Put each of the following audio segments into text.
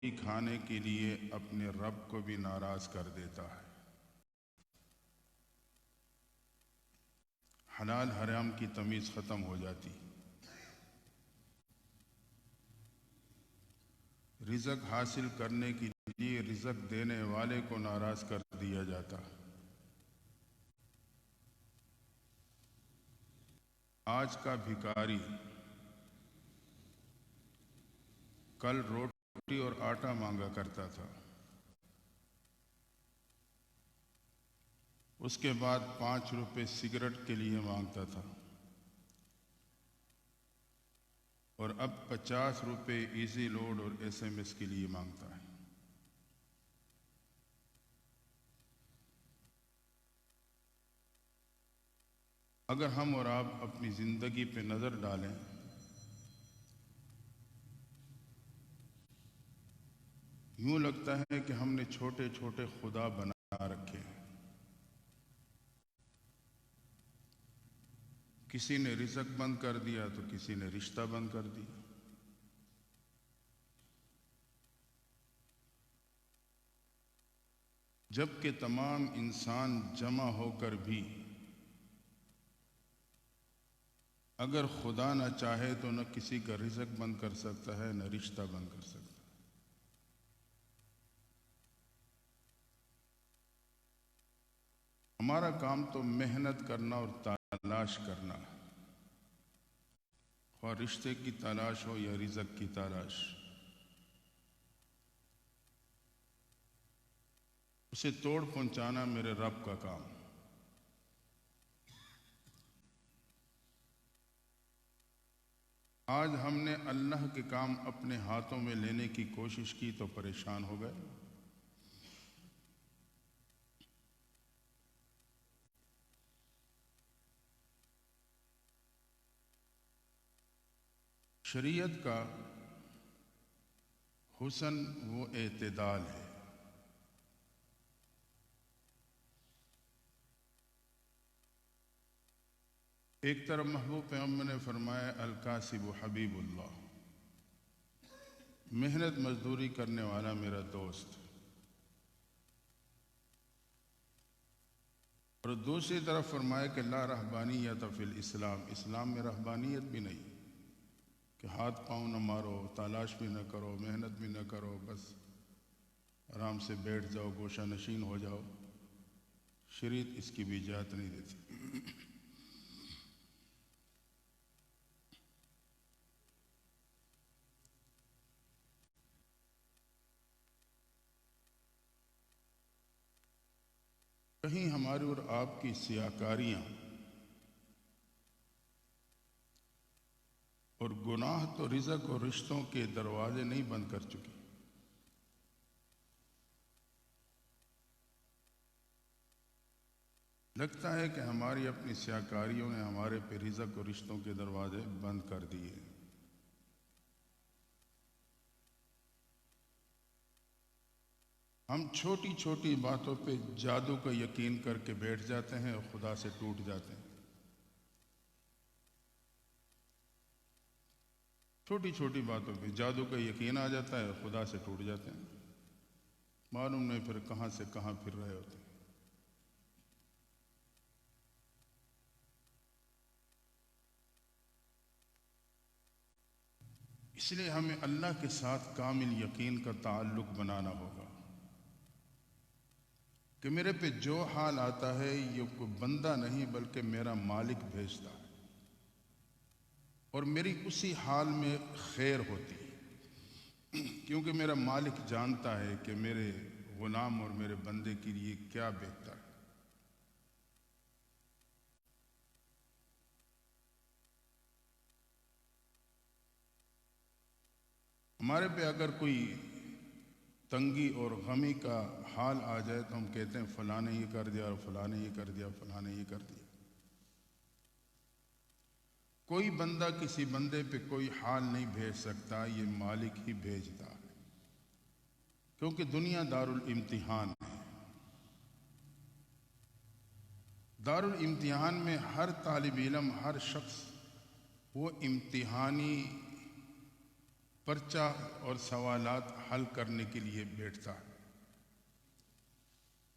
کھانے کے لیے اپنے رب کو بھی ناراض کر دیتا ہے۔ حلال حرام کی تمیز ختم ہو جاتی، رزق حاصل کرنے کے لیے رزق دینے والے کو ناراض کر دیا جاتا۔ آج کا بھکاری کل روٹی اور آٹا مانگا کرتا تھا، اس کے بعد 5 روپے سگریٹ کے لیے مانگتا تھا، اور اب 50 روپے ایزی لوڈ اور SMS کے لیے مانگتا ہے۔ اگر ہم اور آپ اپنی زندگی پہ نظر ڈالیں یوں لگتا ہے کہ ہم نے چھوٹے چھوٹے خدا بنا رکھے ہیں۔ کسی نے رزق بند کر دیا تو کسی نے رشتہ بند کر دیا۔ جبکہ تمام انسان جمع ہو کر بھی اگر خدا نہ چاہے تو نہ کسی کا رزق بند کر سکتا ہے، نہ رشتہ بند کر سکتا ہے۔ ہمارا کام تو محنت کرنا اور تلاش کرنا، خواہ رشتے کی تلاش ہو یا رزق کی تلاش، اسے توڑ پہنچانا میرے رب کا کام۔ آج ہم نے اللہ کے کام اپنے ہاتھوں میں لینے کی کوشش کی تو پریشان ہو گئے۔ شریعت کا حسن وہ اعتدال ہے۔ ایک طرف محبوب پیغمبر نے فرمایا الکاسب حبیب اللہ، محنت مزدوری کرنے والا میرا دوست، اور دوسری طرف فرمایا کہ لا رہبانیت فی الاسلام، اسلام میں رہبانیت بھی نہیں کہ ہاتھ پاؤں نہ مارو، تلاش بھی نہ کرو، محنت بھی نہ کرو، بس آرام سے بیٹھ جاؤ، گوشہ نشین ہو جاؤ۔ شریعت اس کی بھی اجازت نہیں دیتی۔ کہیں ہماری اور آپ کی سیاکاریاں اور گناہ تو رزق اور رشتوں کے دروازے نہیں بند کر چکی۔ لگتا ہے کہ ہماری اپنی سیاکاریوں نے ہمارے پہ رزق اور رشتوں کے دروازے بند کر دیے۔ ہم چھوٹی چھوٹی باتوں پہ جادو کا یقین کر کے بیٹھ جاتے ہیں اور خدا سے ٹوٹ جاتے ہیں۔ چھوٹی چھوٹی باتوں پہ جادو کا یقین آ جاتا ہے اور خدا سے ٹوٹ جاتے ہیں، معلوم نہیں پھر کہاں سے کہاں پھر رہے ہوتے ہیں۔ اس لیے ہمیں اللہ کے ساتھ کامل یقین کا تعلق بنانا ہوگا کہ میرے پہ جو حال آتا ہے یہ کوئی بندہ نہیں بلکہ میرا مالک بھیجتا ہے، اور میری اسی حال میں خیر ہوتی ہے، کیونکہ میرا مالک جانتا ہے کہ میرے غلام اور میرے بندے کے لیے کیا بہتر ہے۔ ہمارے پہ اگر کوئی تنگی اور غمی کا حال آ جائے تو ہم کہتے ہیں فلاں نے یہ کر دیا اور فلاں نے یہ کر دیا، فلاں نے یہ کر دیا۔ کوئی بندہ کسی بندے پہ کوئی حال نہیں بھیج سکتا، یہ مالک ہی بھیجتا ہے، کیونکہ دنیا دار الامتحان ہے۔ دار الامتحان میں ہر طالب علم، ہر شخص وہ امتحانی پرچہ اور سوالات حل کرنے کے لیے بیٹھتا ہے۔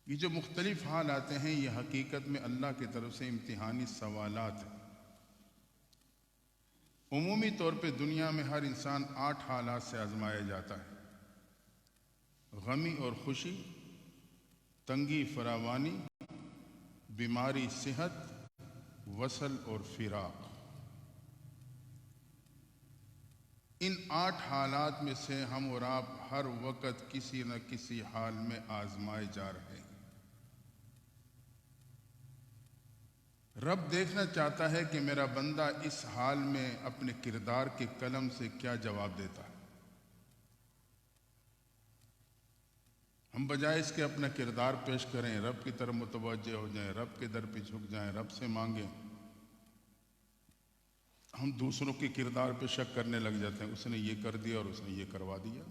یہ جو مختلف حال آتے ہیں یہ حقیقت میں اللہ کی طرف سے امتحانی سوالات ہیں۔ عمومی طور پہ دنیا میں ہر انسان 8 حالات سے آزمایا جاتا ہے: غمی اور خوشی، تنگی فراوانی، بیماری صحت، وصل اور فراق۔ ان 8 حالات میں سے ہم اور آپ ہر وقت کسی نہ کسی حال میں آزمائے جا رہے ہیں۔ رب دیکھنا چاہتا ہے کہ میرا بندہ اس حال میں اپنے کردار کے قلم سے کیا جواب دیتا ہے۔ ہم بجائے اس کے اپنا کردار پیش کریں، رب کی طرف متوجہ ہو جائیں، رب کے در پہ جھک جائیں، رب سے مانگیں، ہم دوسروں کے کردار پہ شک کرنے لگ جاتے ہیں، اس نے یہ کر دیا اور اس نے یہ کروا دیا۔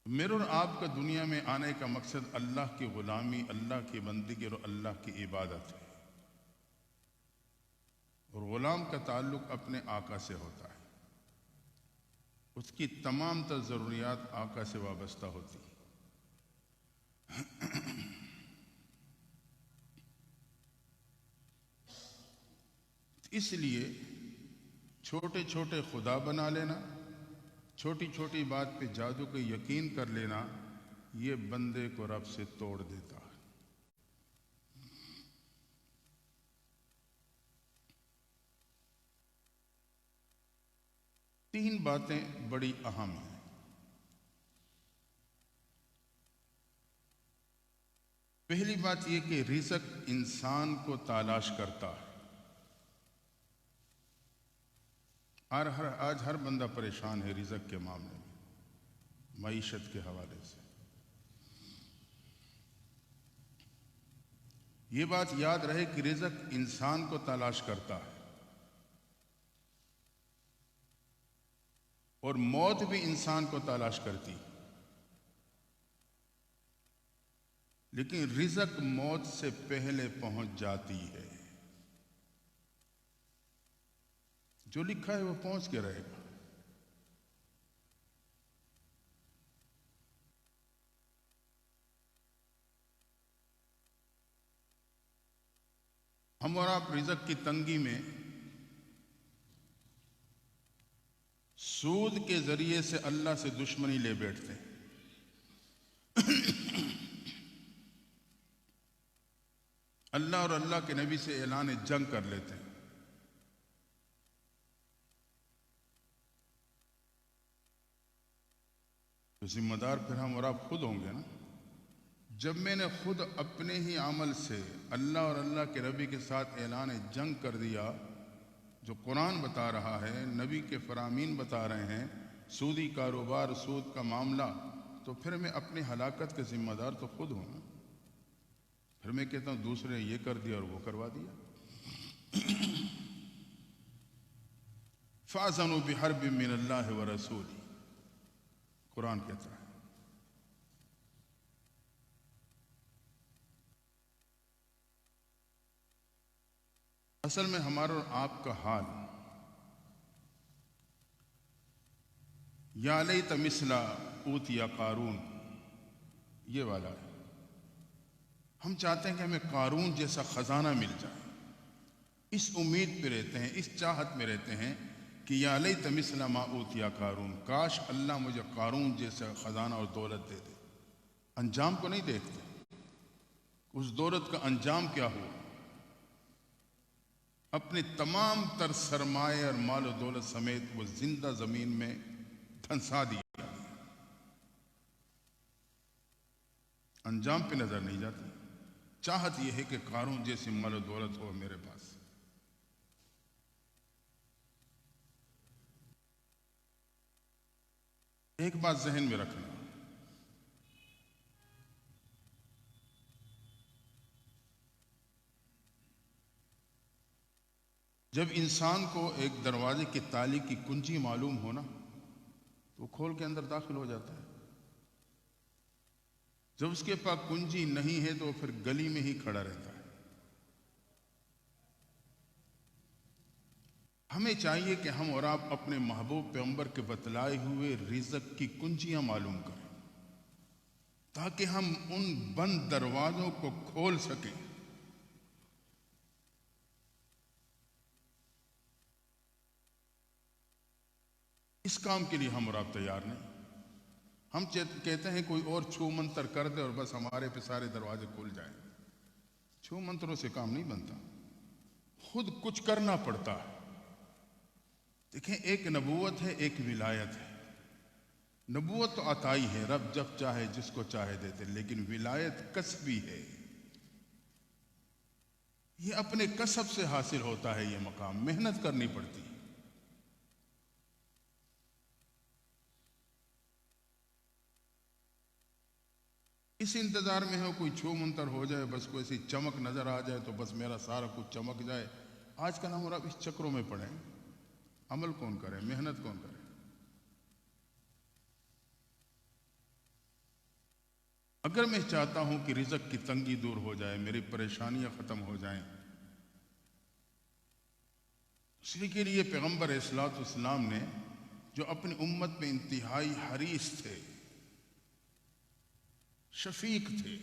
میرے اور آپ کا دنیا میں آنے کا مقصد اللہ کی غلامی، اللہ کی بندگی اور اللہ کی عبادت ہے، اور غلام کا تعلق اپنے آقا سے ہوتا ہے، اس کی تمام تر ضروریات آقا سے وابستہ ہوتی ہیں۔ اس لیے چھوٹے چھوٹے خدا بنا لینا، چھوٹی چھوٹی بات پہ جادو کا یقین کر لینا، یہ بندے کو رب سے توڑ دیتا ہے۔ تین باتیں بڑی اہم ہیں۔ پہلی بات یہ کہ رزق انسان کو تلاش کرتا ہے۔ آج ہر بندہ پریشان ہے رزق کے معاملے میں، معیشت کے حوالے سے۔ یہ بات یاد رہے کہ رزق انسان کو تلاش کرتا ہے، اور موت بھی انسان کو تلاش کرتی، لیکن رزق موت سے پہلے پہنچ جاتی ہے۔ جو لکھا ہے وہ پہنچ کے رہے گا۔ ہم اور آپ رزق کی تنگی میں سود کے ذریعے سے اللہ سے دشمنی لے بیٹھتے ہیں۔ اللہ اور اللہ کے نبی سے اعلان جنگ کر لیتے ہیں۔ تو ذمہ دار پھر ہم اور آپ خود ہوں گے نا۔ جب میں نے خود اپنے ہی عمل سے اللہ اور اللہ کے نبی کے ساتھ اعلان جنگ کر دیا، جو قرآن بتا رہا ہے، نبی کے فرامین بتا رہے ہیں، سودی کاروبار، سود کا معاملہ، تو پھر میں اپنی ہلاکت کے ذمہ دار تو خود ہوں نا۔ پھر میں کہتا ہوں دوسرے نے یہ کر دیا اور وہ کروا دیا۔ فَأَذَنُوا بِحَرْبٍ مِّنَ اللَّهِ وَرَسُولِهِ، قرآن کہتا ہے۔ اصل میں ہمارا اور آپ کا حال یا لیت مثل اوتی قارون یہ والا ہے۔ ہم چاہتے ہیں کہ ہمیں قارون جیسا خزانہ مل جائے، اس امید پہ رہتے ہیں، اس چاہت میں رہتے ہیں کہ یا لیت مثل ما اوتی قارون، کاش اللہ مجھے قارون جیسا خزانہ اور دولت دے دے۔ انجام کو نہیں دیکھتے، اس دولت کا انجام کیا ہوا۔ اپنے تمام تر سرمایہ اور مال و دولت سمیت وہ زندہ زمین میں دھنسا دیا، انجام پہ نظر نہیں جاتی۔ چاہت یہ ہے کہ قارون جیسی مال و دولت ہو میرے پاس۔ ایک بات ذہن میں رکھنا، جب انسان کو ایک دروازے کی تالی کی کنجی معلوم ہونا تو وہ کھول کے اندر داخل ہو جاتا ہے۔ جب اس کے پاس کنجی نہیں ہے تو وہ پھر گلی میں ہی کھڑا رہتا ہے۔ ہمیں چاہیے کہ ہم اور آپ اپنے محبوب پیغمبر کے بتلائے ہوئے رزق کی کنجیاں معلوم کریں تاکہ ہم ان بند دروازوں کو کھول سکیں۔ اس کام کے لیے ہم اور آپ تیار نہیں۔ ہم کہتے ہیں کوئی اور چھو منتر کر دے اور بس ہمارے پہ سارے دروازے کھل جائیں۔ چھو منتروں سے کام نہیں بنتا، خود کچھ کرنا پڑتا ہے۔ دیکھیں، ایک نبوت ہے، ایک ولایت ہے۔ نبوت تو عطائی ہے، رب جب چاہے جس کو چاہے دیتے، لیکن ولایت کسبی ہے، یہ اپنے کسب سے حاصل ہوتا ہے۔ یہ مقام محنت کرنی پڑتی ہے۔ اس انتظار میں ہو کوئی چھو منتر ہو جائے، بس کوئی سی چمک نظر آ جائے تو بس میرا سارا کچھ چمک جائے۔ آج کا ہم اور آپ اس چکروں میں پڑیں۔ عمل کون کرے، محنت کون کرے؟ اگر میں چاہتا ہوں کہ رزق کی تنگی دور ہو جائے، میری پریشانیاں ختم ہو جائیں، اس کے لیے پیغمبر اصلاۃ والسلام نے جو اپنی امت میں انتہائی حریص تھے، شفیق تھے،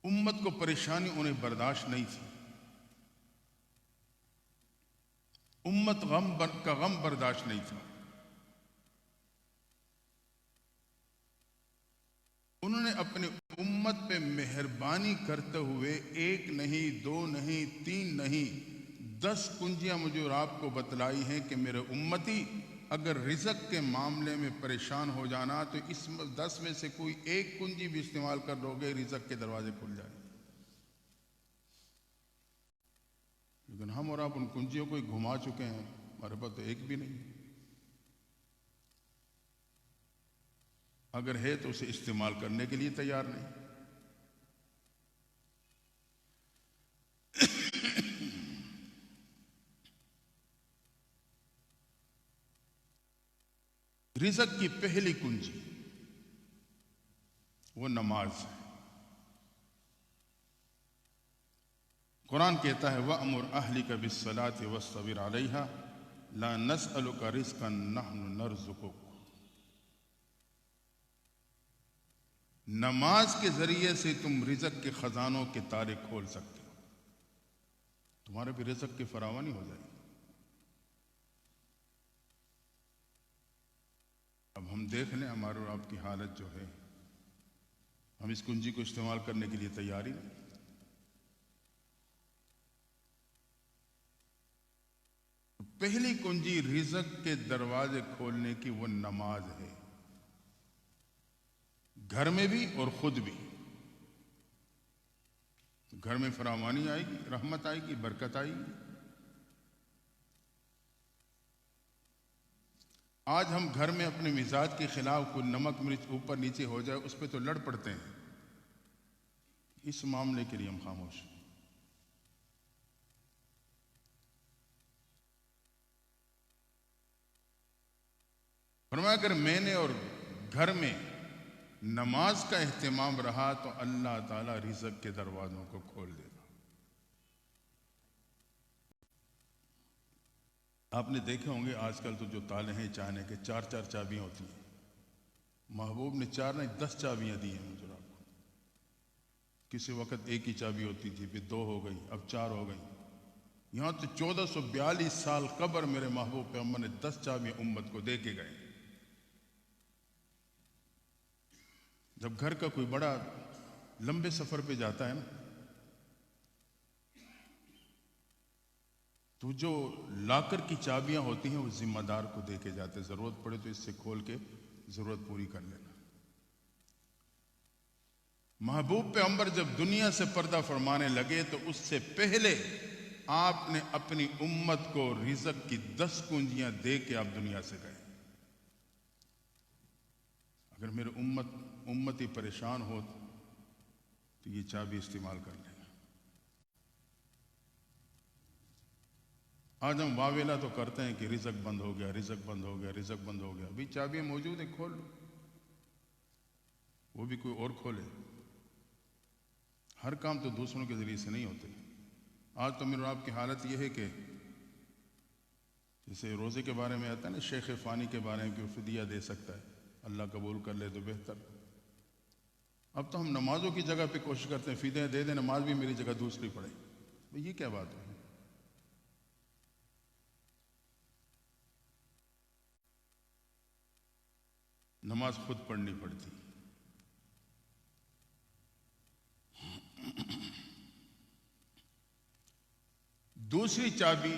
امت کو پریشانی انہیں برداشت نہیں تھی، امت کا غم برداشت نہیں تھا، انہوں نے اپنی امت پہ مہربانی کرتے ہوئے ایک نہیں، دو نہیں، تین نہیں، 10 کنجیاں مجھے اور آپ کو بتلائی ہیں کہ میرے امتی اگر رزق کے معاملے میں پریشان ہو جانا تو اس 10 میں سے کوئی ایک کنجی بھی استعمال کر لو گے، رزق کے دروازے کھل جائیں۔ لیکن ہم اور آپ ان کنجیوں کو ہی گھما چکے ہیں، ہمارے پاس تو ایک بھی نہیں، اگر ہے تو اسے استعمال کرنے کے لیے تیار نہیں۔ رزق کی پہلی کنجی وہ نماز ہے۔ قرآن کہتا ہے وَأْمُرْ أَهْلِكَ بِالصَّلَاةِ وَاصْطَبِرْ عَلَيْهَا لَا نَسْأَلُكَ رِزْقًا نَحْنُ نَرْزُقُكَ۔ نماز کے ذریعے سے تم رزق کے خزانوں کے تالے کھول سکتے ہو، تمہارے بھی رزق کی فراوانی ہو جائے گی۔ اب ہم دیکھ لیں ہمارے اور آپ کی حالت جو ہے، ہم اس کنجی کو استعمال کرنے کے لیے تیار ہی نہیں۔ پہلی کنجی رزق کے دروازے کھولنے کی وہ نماز ہے، گھر میں بھی اور خود بھی۔ گھر میں فراوانی آئے گی، رحمت آئے گی، برکت آئے گی۔ آج ہم گھر میں اپنے مزاج کے خلاف کوئی نمک مرچ اوپر نیچے ہو جائے اس پہ تو لڑ پڑتے ہیں، اس معاملے کے لیے ہم خاموش ہیں۔ فرمایا اگر میں نے اور گھر میں نماز کا اہتمام رہا تو اللہ تعالیٰ رزق کے دروازوں کو کھول دے گا۔ آپ نے دیکھے ہوں گے آج کل تو جو تالے ہیں چاہنے کے 4 چابیاں ہوتی ہیں، محبوب نے 4 نہیں 10 چابیاں دی ہیں مجھے آپ کو۔ کسی وقت ایک ہی چابی ہوتی تھی، پھر 2 ہو گئی، اب 4 ہو گئی، یہاں تو 1442 سال قبل میرے محبوب پیغمبر نے 10 چابیاں امت کو دے کے گئے۔ جب گھر کا کوئی بڑا لمبے سفر پہ جاتا ہے نا، تو جو لاکر کی چابیاں ہوتی ہیں وہ ذمہ دار کو دے کے جاتے، ضرورت پڑے تو اس سے کھول کے ضرورت پوری کر لینا۔ محبوب پیغمبر جب دنیا سے پردہ فرمانے لگے تو اس سے پہلے آپ نے اپنی امت کو رزق کی 10 کنجیاں دے کے آپ دنیا سے گئے۔ اگر میرے امتی پریشان ہو تو یہ چابی استعمال کر لیں۔ آج ہم واویلا تو کرتے ہیں کہ رزق بند ہو گیا، رزق بند ہو گیا، رزق بند ہو گیا۔ ابھی چابیاں موجود ہیں، کھول لو، وہ بھی کوئی اور کھولے۔ ہر کام تو دوسروں کے ذریعے سے نہیں ہوتے۔ آج تو میرے آپ کی حالت یہ ہے کہ جیسے روزے کے بارے میں آتا ہے نا، شیخ فانی کے بارے میں کہ وہ فدیہ دے سکتا ہے، اللہ قبول کر لے تو بہتر۔ اب تو ہم نمازوں کی جگہ پہ کوشش کرتے ہیں فدیہ دے دیں، نماز بھی میری جگہ دوسری پڑھے، بھئی یہ کیا بات ہے؟ نماز خود پڑھنی پڑتی۔ دوسری چابی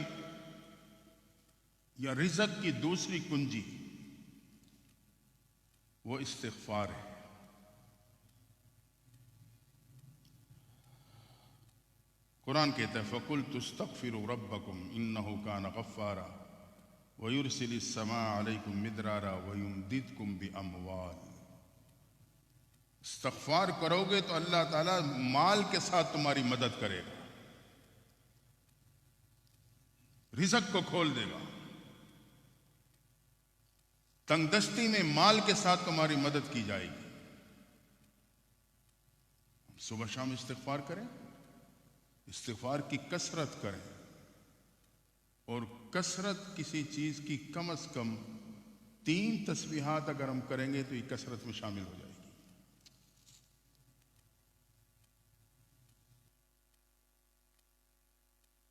یا رزق کی دوسری کنجی وہ استغفار ہے۔ قرآن کہتا ہے فَقُلْتُ اسْتَغْفِرُوا رَبَّكُمْ إِنَّهُ كَانَ غَفَّارًا وَيُرْسِلِ السَّمَاءَ عَلَيْكُمْ مِدْرَارًا وَيُمْدِدْكُمْ بِأَمْوَالٍ۔ استغفار کرو گے تو اللہ تعالیٰ مال کے ساتھ تمہاری مدد کرے گا، رزق کو کھول دے گا، تنگ دستی میں مال کے ساتھ تمہاری مدد کی جائے گی۔ صبح شام استغفار کریں، استغفار کی کثرت کریں، اور کثرت کسی چیز کی کم از کم 3 تسبیحات اگر ہم کریں گے تو یہ کثرت میں شامل ہو جائے گی۔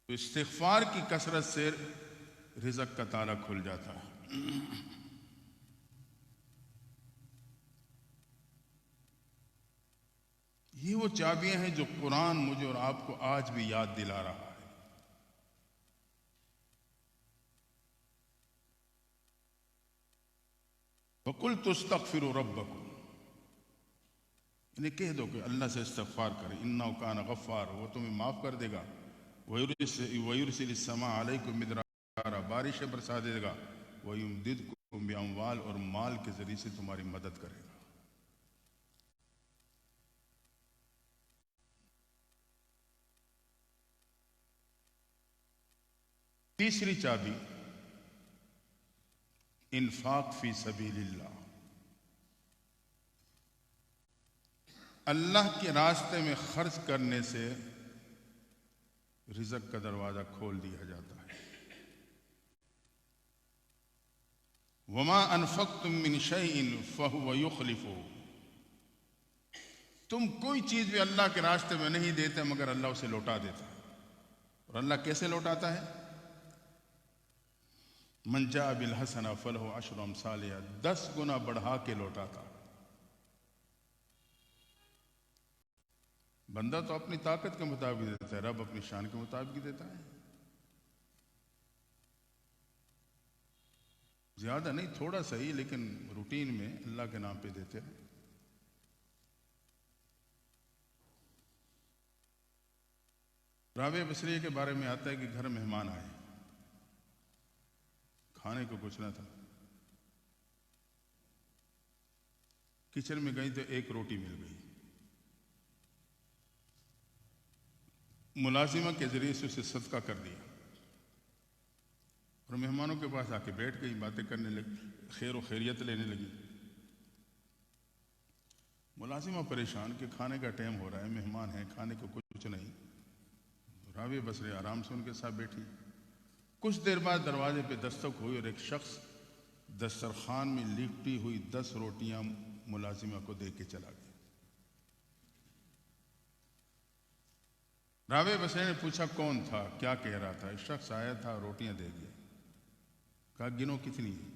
تو استغفار کی کثرت سے رزق کا تالا کھل جاتا ہے۔ یہ وہ چابیاں ہیں جو قرآن مجھے اور آپ کو آج بھی یاد دلا رہا ہے۔ فَقُلْتُ اسْتَغْفِرُوا رَبَّكُمْ، انہیں کہہ دو کہ اللہ سے استغفار کریں، إِنَّهُ كَانَ غَفَّارًا، وہ تمہیں معاف کر دے گا، وَيُرْسِلِ السَّمَاءَ عَلَيْكُمْ مِدْرَارًا، بارشیں برسا دے گا، وَيُمْدِدْكُمْ بِأَمْوَالٍ، اور مال کے ذریعے سے تمہاری مدد کرے گا۔ تیسری چابی انفاق فی سبیل اللہ، اللہ کے راستے میں خرچ کرنے سے رزق کا دروازہ کھول دیا جاتا ہے۔ وَمَا أَنفَقْتُم مِّن شَيْءٍ فَهُوَ يُخْلِفُهُ، تم کوئی چیز بھی اللہ کے راستے میں نہیں دیتے مگر اللہ اسے لوٹا دیتا ہے۔ اور اللہ کیسے لوٹاتا ہے؟ من جاء بالحسنہ فلہ عشر امثالہا، 10 گنا بڑھا کے لوٹاتا۔ بندہ تو اپنی طاقت کے مطابق دیتا ہے، رب اپنی شان کے مطابق دیتا ہے، زیادہ نہیں، تھوڑا سا ہی، لیکن روٹین میں اللہ کے نام پہ دیتے ہیں۔ رابعہ بصریہ کے بارے میں آتا ہے کہ گھر مہمان آئے، کھانے کو کچھ نہ تھا، کچن میں گئی تو ایک روٹی مل گئی، ملازمہ کے ذریعے سے اسے صدقہ کر دیا، اور مہمانوں کے پاس آ کے بیٹھ گئی، باتیں کرنے لگی، خیر و خیریت لینے لگی۔ ملازمہ پریشان کہ کھانے کا ٹائم ہو رہا ہے، مہمان ہیں، کھانے کو کچھ نہیں۔ رابعہ بصریہ آرام سے ان کے ساتھ بیٹھی۔ کچھ دیر بعد دروازے پہ دستک ہوئی اور ایک شخص دسترخوان میں لپٹی ہوئی 10 روٹیاں ملازمہ کو دے کے چلا گیا۔ رابعہ بصریہ نے پوچھا کون تھا، کیا کہہ رہا تھا؟ ایک شخص آیا تھا، روٹیاں دے گیا، کہا گنو کتنی ہیں؟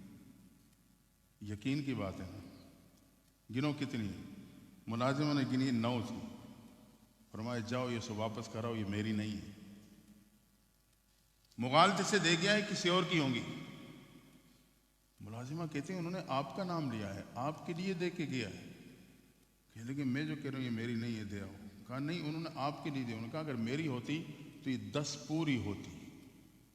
یقین کی بات ہے نا، گنو کتنی ہیں؟ ملازمہ نے گنی 9 تھی، فرمایا جاؤ یہ سب واپس کراؤ، یہ میری نہیں ہے، مغالطے سے دے گیا ہے، کسی اور کی ہوں گی۔ ملازمہ کہتے ہیں انہوں نے آپ کا نام لیا ہے، آپ کے لیے دے کے گیا ہے، کہ لیکن میں جو کہہ رہا ہوں یہ میری نہیں ہے، دے آؤ۔ کہا نہیں، انہوں نے آپ کے لیے دیا۔ انہوں نے کہا اگر میری ہوتی تو یہ 10 پوری ہوتی۔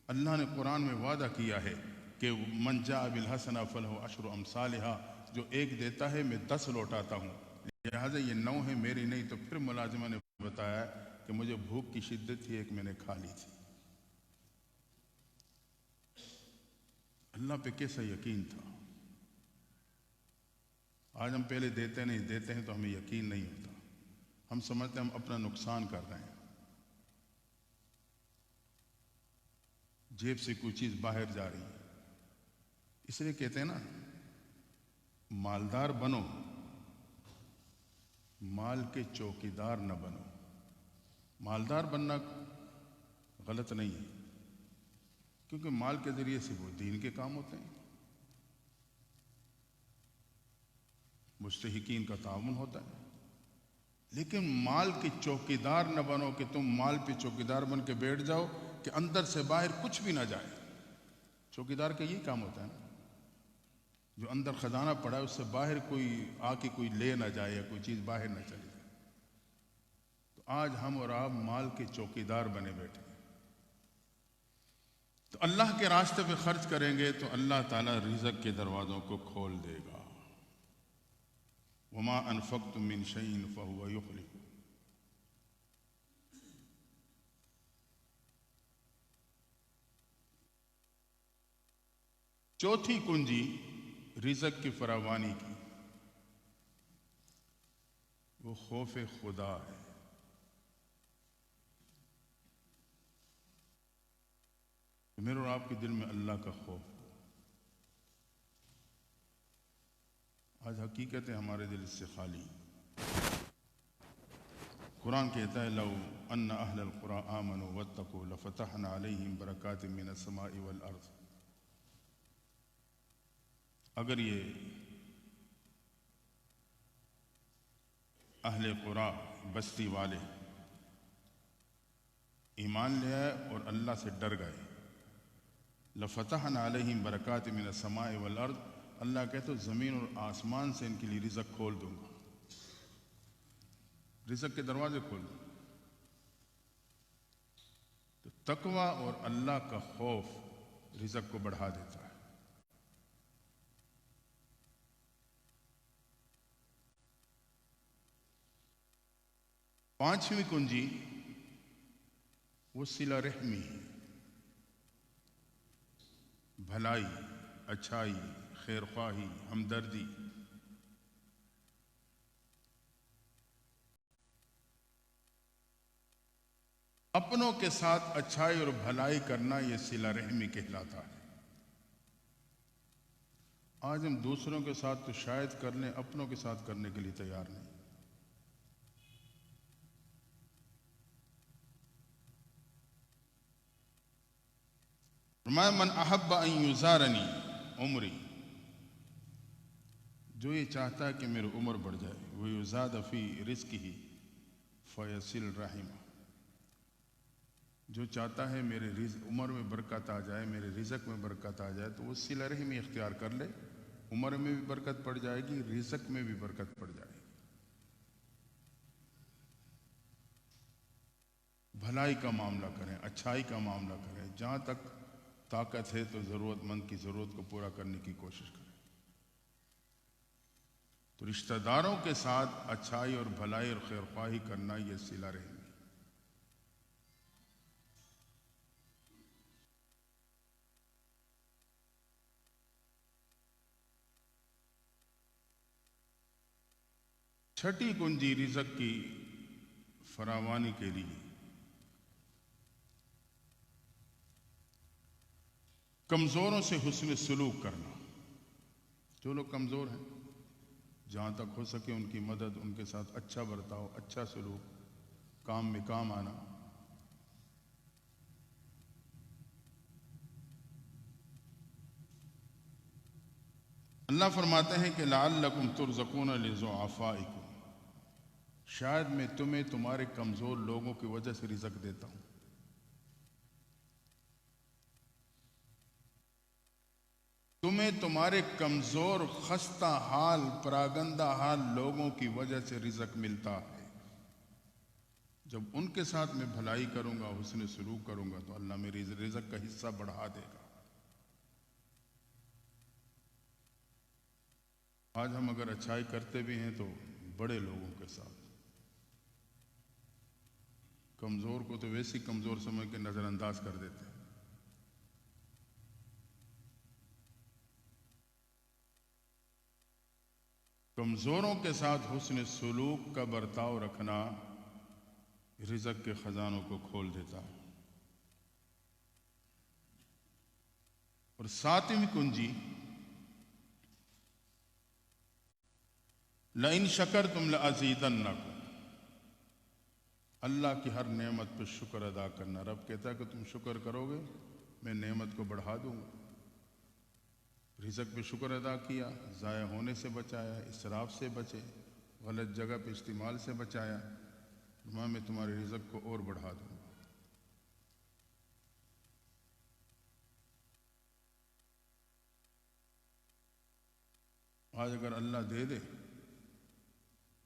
اللہ نے قرآن میں وعدہ کیا ہے کہ من جاء بالحسنہ فلہ عشر امثالہا، جو ایک دیتا ہے میں 10 لوٹاتا ہوں، لہٰذا یہ 9 ہے، میری نہیں۔ تو پھر ملازمہ نے بتایا کہ مجھے بھوک کی شدت تھی، ایک میں نے کھا لی تھی۔ اللہ پہ کیسا یقین تھا۔ آج ہم پہلے دیتے نہیں، دیتے ہیں تو ہمیں یقین نہیں ہوتا، ہم سمجھتے ہیں ہم اپنا نقصان کر رہے ہیں۔ جیب سے کوئی چیز باہر جا رہی ہے. اس لیے کہتے ہیں نا مالدار بنو مال کے چوکیدار نہ بنو. مالدار بننا غلط نہیں ہے کیونکہ مال کے ذریعے سے وہ دین کے کام ہوتے ہیں, مستحقین کا تعاون ہوتا ہے. لیکن مال کے چوکیدار نہ بنو کہ تم مال پہ چوکیدار بن کے بیٹھ جاؤ کہ اندر سے باہر کچھ بھی نہ جائے. چوکیدار کا یہی کام ہوتا ہے نا, جو اندر خزانہ پڑا ہے اس سے باہر کوئی آ کے کوئی لے نہ جائے یا کوئی چیز باہر نہ چلی جائے. تو آج ہم اور آپ مال کے چوکیدار بنے بیٹھے ہیں. تو اللہ کے راستے پہ خرچ کریں گے تو اللہ تعالیٰ رزق کے دروازوں کو کھول دے گا. وما انفقتم من شيء فهو يخلفه. چوتھی کنجی رزق کی فراوانی کی وہ خوف خدا ہے. میرے اور آپ کے دل میں اللہ کا خوف. آج حقیقت ہے ہمارے دل سے خالی. قرآن کہتا ہے لو ان اہل القرى آمنوا واتقوا لفتحنا علیہم برکات من السماء والارض. اگر یہ اہل قرآ بستی والے ایمان لے آئے اور اللہ سے ڈر گئے, لفتحنا علیہم برکات من السماء والارض, اللہ کہتے زمین اور آسمان سے ان کے لیے رزق کھول دوں گا, رزق کے دروازے کھول دوں. تو تقوی اور اللہ کا خوف رزق کو بڑھا دیتا ہے. پانچویں کنجی وہ صلہ رحمی, بھلائی, اچھائی, خیر خواہی, ہمدردی. اپنوں کے ساتھ اچھائی اور بھلائی کرنا یہ صلہ رحمی کہلاتا ہے. آج ہم دوسروں کے ساتھ تو شاید کر لیں, اپنوں کے ساتھ کرنے کے لیے تیار نہیں. فرمایا من احب ان یزارنی عمری, جو یہ چاہتا ہے کہ میری عمر بڑھ جائے, وہ یزاد فی رزقہ فیصل رحمہ, جو چاہتا ہے میرے عمر میں برکت آ جائے, میرے رزق میں برکت آ جائے, تو وہ صلہ رحمی اختیار کر لے. عمر میں بھی برکت پڑ جائے گی, رزق میں بھی برکت پڑ جائے گی. بھلائی کا معاملہ کریں, اچھائی کا معاملہ کریں, جہاں تک طاقت ہے تو ضرورت مند کی ضرورت کو پورا کرنے کی کوشش کریں. تو رشتہ داروں کے ساتھ اچھائی اور بھلائی اور خیر خواہی کرنا یہ صلہ رحمی. چھٹی کنجی رزق کی فراوانی کے لیے کمزوروں سے حسن سلوک کرنا. جو لوگ کمزور ہیں جہاں تک ہو سکے ان کی مدد, ان کے ساتھ اچھا برتاؤ, اچھا سلوک, کام میں کام آنا. اللہ فرماتے ہیں کہ لعلکم ترزقون لضعفائکم, شاید میں تمہیں تمہارے کمزور لوگوں کی وجہ سے رزق دیتا ہوں. تمہیں تمہارے کمزور, خستہ حال, پراگندہ حال لوگوں کی وجہ سے رزق ملتا ہے. جب ان کے ساتھ میں بھلائی کروں گا, حسن سلوک کروں گا, تو اللہ میری رزق کا حصہ بڑھا دے گا. آج ہم اگر اچھائی کرتے بھی ہیں تو بڑے لوگوں کے ساتھ, کمزور کو تو ویسے ہی کمزور سمجھ کے نظر انداز کر دیتے ہیں. کمزوروں کے ساتھ حسن سلوک کا برتاؤ رکھنا رزق کے خزانوں کو کھول دیتا ہے. اور ساتویں کنجی لئن شکرتم لازیدنکم، اللہ کی ہر نعمت پہ شکر ادا کرنا۔ رب کہتا ہے کہ تم شکر کرو گے میں نعمت کو بڑھا دوں گا۔ رزق پہ شکر ادا کیا، ضائع ہونے سے بچایا، اسراف سے بچے، غلط جگہ پہ استعمال سے بچایا، میں تمہارے رزق کو اور بڑھا دوں گا۔ آج اگر اللہ دے دے،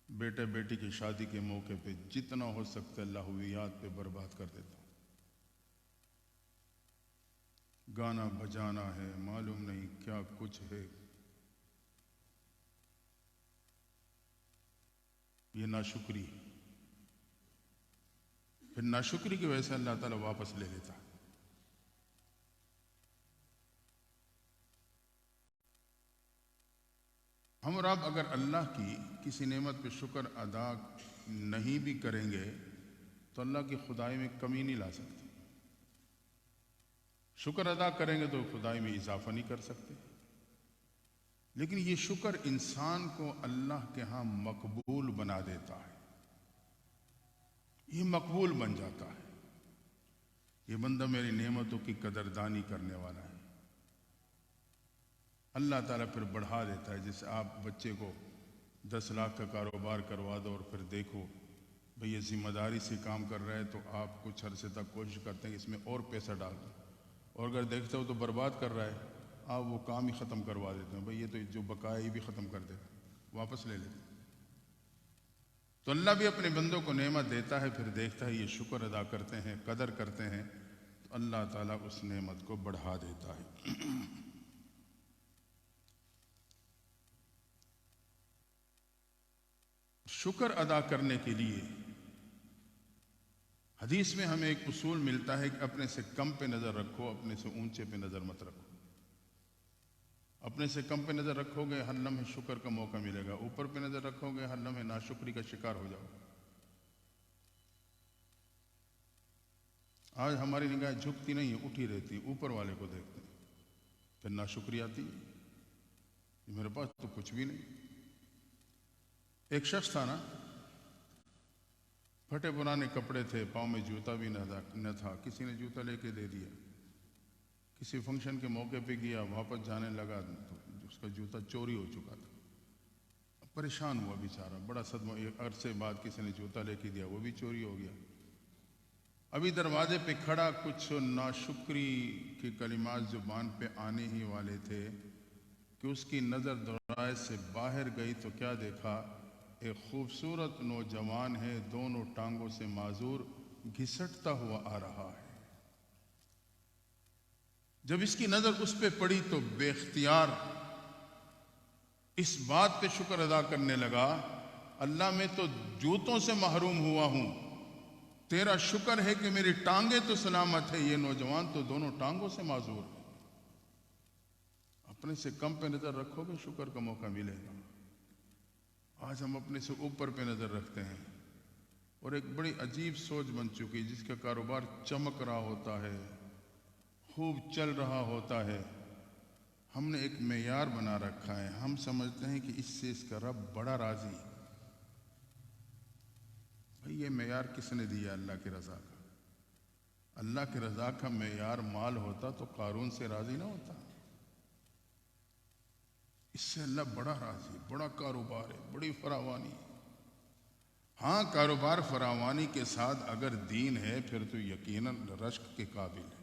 بیٹے بیٹی کی شادی کے موقع پہ جتنا ہو سکتا ہے لہویات پہ برباد کر دیتا ہوں۔ گانا بجانا ہے، معلوم نہیں کیا کچھ ہے، یہ ناشکری ہے۔ پھر ناشکری کی وجہ سے اللہ تعالیٰ واپس لے لیتا ہے۔ ہم اور آپ اگر اللہ کی کسی نعمت پہ شکر ادا نہیں بھی کریں گے تو اللہ کی خدائی میں کمی نہیں لا سکتے۔ شکر ادا کریں گے تو خدائی میں اضافہ نہیں کر سکتے، لیکن یہ شکر انسان کو اللہ کے ہاں مقبول بنا دیتا ہے۔ یہ مقبول بن جاتا ہے، یہ بندہ میری نعمتوں کی قدردانی کرنے والا ہے۔ اللہ تعالیٰ پھر بڑھا دیتا ہے۔ جیسے آپ بچے کو 10 لاکھ کا کاروبار کروا دو اور پھر دیکھو بھئی یہ ذمہ داری سے کام کر رہا ہے، تو آپ کچھ عرصے تک کوشش کرتے ہیں کہ اس میں اور پیسہ ڈال دو، اور اگر دیکھتے ہو تو برباد کر رہا ہے، آپ وہ کام ہی ختم کروا دیتے ہیں، بھئی یہ تو جو بقایا یہ بھی ختم کر دیتا، واپس لے لیتے۔ تو اللہ بھی اپنے بندوں کو نعمت دیتا ہے، پھر دیکھتا ہے یہ شکر ادا کرتے ہیں، قدر کرتے ہیں، تو اللہ تعالیٰ اس نعمت کو بڑھا دیتا ہے۔ شکر ادا کرنے کے لیے حدیث میں ہمیں ایک اصول ملتا ہے کہ اپنے سے کم پہ نظر رکھو، اپنے سے اونچے پہ نظر مت رکھو۔ اپنے سے کم پہ نظر رکھو گے ہر لمحے شکر کا موقع ملے گا، اوپر پہ نظر رکھو گے ہر لمحے ناشکری کا شکار ہو جاؤ۔ آج ہماری نگاہ جھکتی نہیں ہے، اٹھی رہتی، اوپر والے کو دیکھتے ہیں، پھر ناشکری آتی ہے، میرے پاس تو کچھ بھی نہیں۔ ایک شخص تھا نا، پھٹے پرانے کپڑے تھے، پاؤں میں جوتا بھی نہ تھا، کسی نے جوتا لے کے دے دیا، کسی فنکشن کے موقع پہ گیا، واپس جانے لگا تو اس کا جوتا چوری ہو چکا تھا۔ پریشان ہوا بیچارہ، بڑا صدمہ، ایک عرصے بعد کسی نے جوتا لے کے دیا، وہ بھی چوری ہو گیا۔ ابھی دروازے پہ کھڑا، کچھ ناشکری کے کلمات زبان پہ آنے ہی والے تھے کہ اس کی نظر دروازے سے باہر گئی تو کیا دیکھا؟ ایک خوبصورت نوجوان ہے، دونوں ٹانگوں سے معذور، گھسٹتا ہوا آ رہا ہے۔ جب اس کی نظر اس پہ پڑی تو بے اختیار اس بات پہ شکر ادا کرنے لگا، اللہ میں تو جوتوں سے محروم ہوا ہوں، تیرا شکر ہے کہ میری ٹانگیں تو سلامت ہے، یہ نوجوان تو دونوں ٹانگوں سے معذور ہے۔ اپنے سے کم پہ نظر رکھو گے شکر کا موقع ملے گا۔ آج ہم اپنے سے اوپر پہ نظر رکھتے ہیں، اور ایک بڑی عجیب سوچ بن چکی، جس کا کاروبار چمک رہا ہوتا ہے، خوب چل رہا ہوتا ہے، ہم نے ایک معیار بنا رکھا ہے، ہم سمجھتے ہیں کہ اس سے اس کا رب بڑا راضی ہے۔ بھئی یہ معیار کس نے دیا؟ اللہ کی رضا کا۔ اللہ کی رضا کا معیار مال ہوتا تو قارون سے راضی نہ ہوتا؟ اس سے اللہ بڑا راضی، بڑا کاروبار ہے، بڑی فراوانی ہے۔ ہاں، کاروبار فراوانی کے ساتھ اگر دین ہے پھر تو یقیناً رشک کے قابل ہے،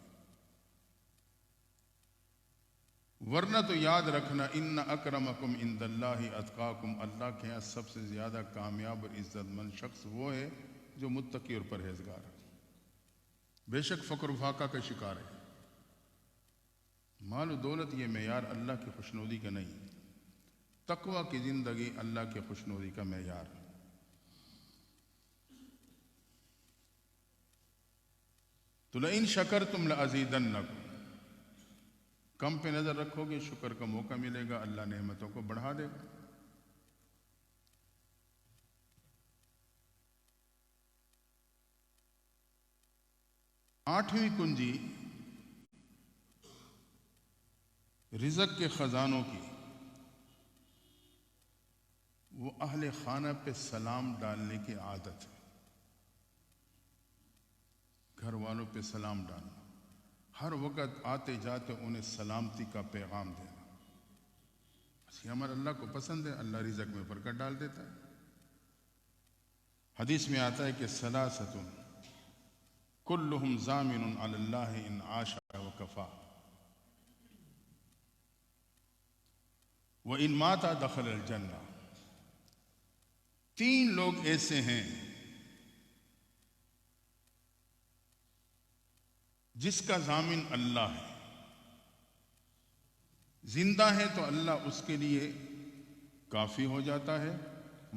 ورنہ تو یاد رکھنا ان اکرمکم عند اللہ اتقاکم، اللہ کے یہاں سب سے زیادہ کامیاب اور عزت مند شخص وہ ہے جو متقی اور پرہیزگار ہے۔ بے شک فقر و فاقہ کا شکار ہے، مال و دولت یہ معیار اللہ کی خوشنودی کا نہیں، تقوی کی زندگی اللہ کی خوشنودی کا معیار ہے۔ تو لئن شکرتم لازیدنکم، کم پہ نظر رکھو گے شکر کا موقع ملے گا، اللہ نعمتوں کو بڑھا دے گا۔ آٹھویں کنجی رزق کے خزانوں کی، وہ اہل خانہ پہ سلام ڈالنے کی عادت ہے، گھر والوں پہ سلام ڈالنا، ہر وقت آتے جاتے انہیں سلامتی کا پیغام دینا۔ یہ ہمارا اللہ کو پسند ہے، اللہ رزق میں برکت ڈال دیتا ہے۔ حدیث میں آتا ہے کہ ثلاثۃ کلہم ضامن علی اللہ ان عاش وکفا وان مات دخل الجنہ۔ تین لوگ ایسے ہیں جس کا ضامن اللہ ہے، زندہ ہے تو اللہ اس کے لیے کافی ہو جاتا ہے،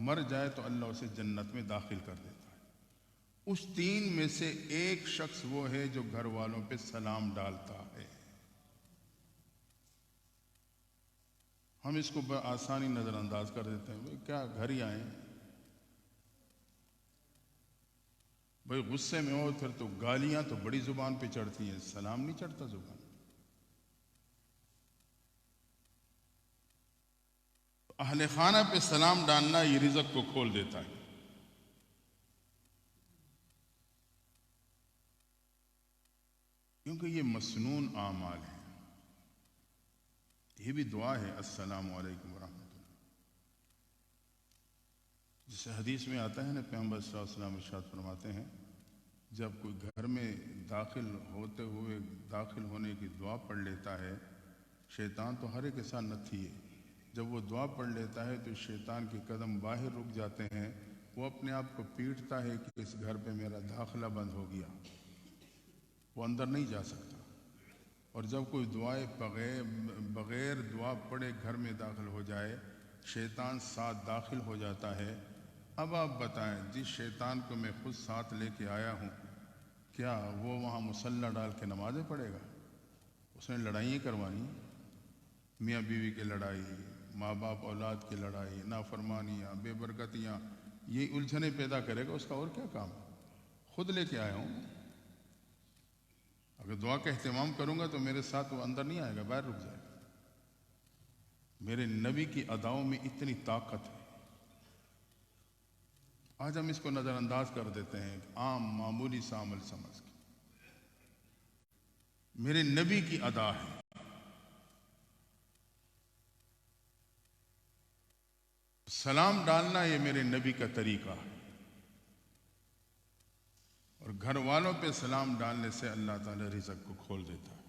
مر جائے تو اللہ اسے جنت میں داخل کر دیتا ہے۔ اس تین میں سے ایک شخص وہ ہے جو گھر والوں پہ سلام ڈالتا ہے۔ ہم اس کو بآسانی نظر انداز کر دیتے ہیں، بھئی کیا گھر ہی آئیں، بھئی غصے میں ہو پھر تو گالیاں تو بڑی زبان پہ چڑھتی ہیں، سلام نہیں چڑھتا زبان۔ اہل خانہ پہ سلام ڈالنا یہ رزق کو کھول دیتا ہے۔ کیونکہ یہ مسنون اعمال ہیں۔ یہ بھی دعا ہے، السلام علیکم ورحمۃ اللہ، جسے حدیث میں آتا ہے نا، پیغمبر صلی اللہ علیہ وسلم ارشاد فرماتے ہیں جب کوئی گھر میں داخل ہونے کی دعا پڑھ لیتا ہے، شیطان تو ہر ایک کے ساتھ نتھی ہے، جب وہ دعا پڑھ لیتا ہے تو شیطان کے قدم باہر رک جاتے ہیں، وہ اپنے آپ کو پیٹتا ہے کہ اس گھر پہ میرا داخلہ بند ہو گیا، وہ اندر نہیں جا سکتا۔ اور جب کوئی دعائے بغیر دعا پڑھے گھر میں داخل ہو جائے، شیطان ساتھ داخل ہو جاتا ہے۔ اب آپ بتائیں، جس شیطان کو میں خود ساتھ لے کے آیا ہوں، کیا وہ وہاں مسلح ڈال کے نمازیں پڑھے گا؟ اس نے لڑائیاں کروانی، میاں بیوی کی لڑائی، ماں باپ اولاد کی لڑائی، نافرمانیاں، بے برکتیاں، یہ الجھنیں پیدا کرے گا، اس کا اور کیا کام؟ خود لے کے آیا ہوں، اگر دعا کا اہتمام کروں گا تو میرے ساتھ وہ اندر نہیں آئے گا، باہر رک جائے گا۔ میرے نبی کی اداؤں میں اتنی طاقت ہے، آج ہم اس کو نظر انداز کر دیتے ہیں عام معمولی سا عمل سمجھ کے۔ میرے نبی کی ادا ہے، سلام ڈالنا یہ میرے نبی کا طریقہ ہے، اور گھر والوں پہ سلام ڈالنے سے اللہ تعالی رزق کو کھول دیتا ہے۔